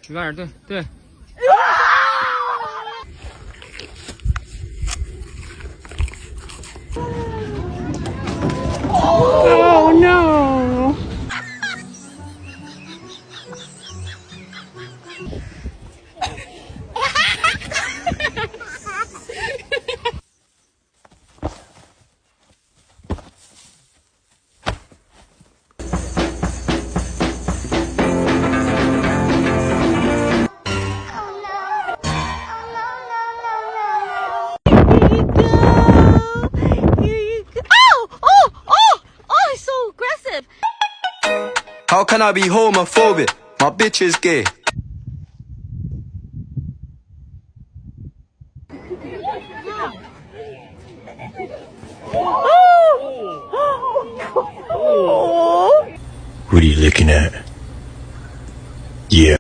举高点，对。Oh no! How can I be homophobic? My bitch is gay. What are you looking at? Yeah.